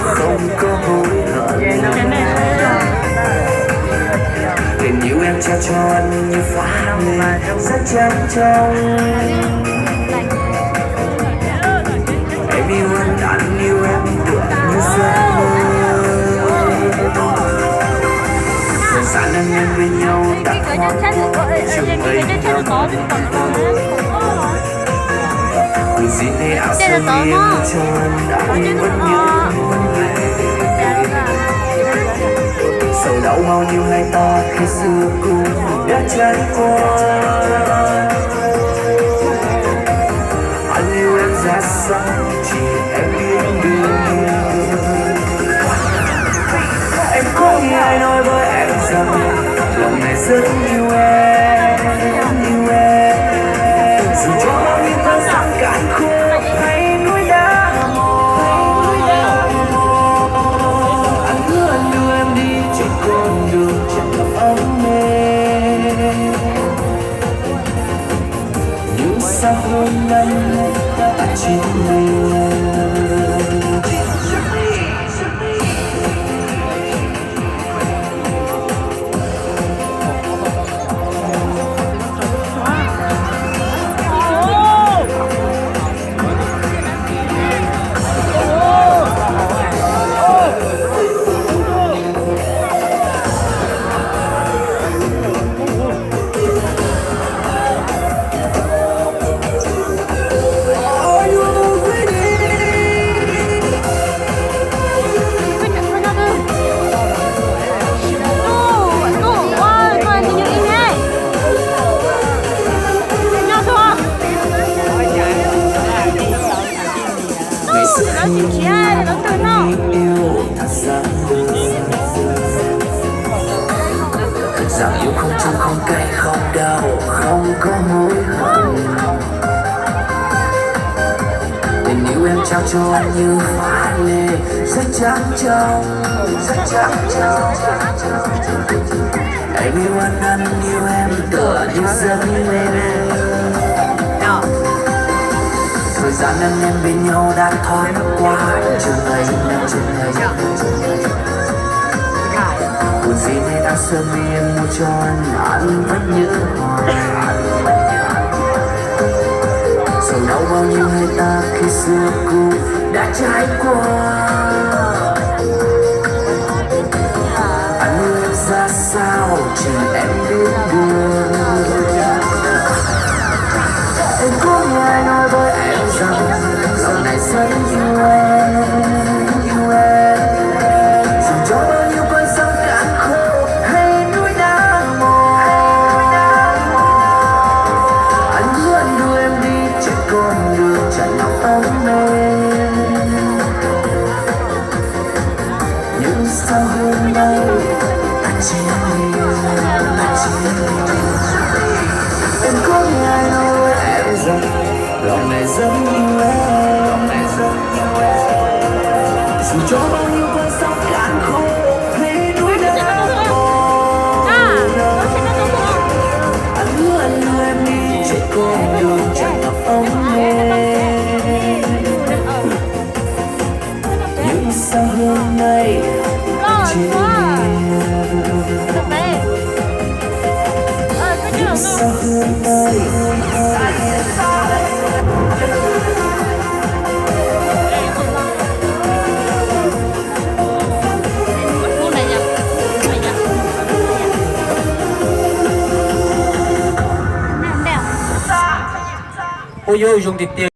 không có hối hận. Tình yêu em trao cho anh như phá lên rất trắng trong. Em yêu anh yêu em tưởng như giấc mơ. Thời gian anh em bên nhau đã thoáng qua trường ấy năm. Từ gì này áo sơ mi em cho anh vẫn nhớ vẫn về. Sầu đau bao nhiêu hai ta khi xưa cùng đã trải qua. Anh yêu em ra sao chỉ em biết được. Em có nghe ai nói với em rằng lòng này rất yêu em, yêu em. Dù cho bao nhiêu cơn sóng cạn khô hay núi đá mòn, anh hứa anh đưa em đi trên con đường chẳng gặp ấm êm. Nhưng sao hôm nay ta chỉ mình. Rằng yêu không chua không cay không đau không có hối hận. Tình yêu em trao cho anh như pha lê rất trắng trong, rất trắng trong. Em yêu anh yêu em tựa như giấc mơ. Thời gian anh em bên nhau đã thoáng qua trường ấy năm trường ấy. Buồn gì nên áo sơ mi em mua cho anh vẫn nhớ hoài. Sầu đau bao nhiêu hai ta khi xưa cùng đã trải qua. Anh yêu em ra sao chỉ em biết được. Em có nghe ai nói với em rằng lòng này rất yêu em, yêu em. Dù cho bao nhiêu cơn sóng cạn khô hay núi đá mòn, anh hứa anh đưa em đi trên con đường tràn ngập ấm êm. Nhưng sao hôm nay anh chỉ yêu, anh chỉ yêu. Em có nghe ai nói với em rằng lòng này rất yêu em, lòng này rất yêu em. Dù cho bao nhiêu cơn sóng cạn khô hay núi đá mòn, anh hứa anh đưa em đi trên con đường tràn ngập ấm êm. Nhưng sao hôm nay chỉ nhưng sao hôm nay ôi ôi dùng thịt tiền.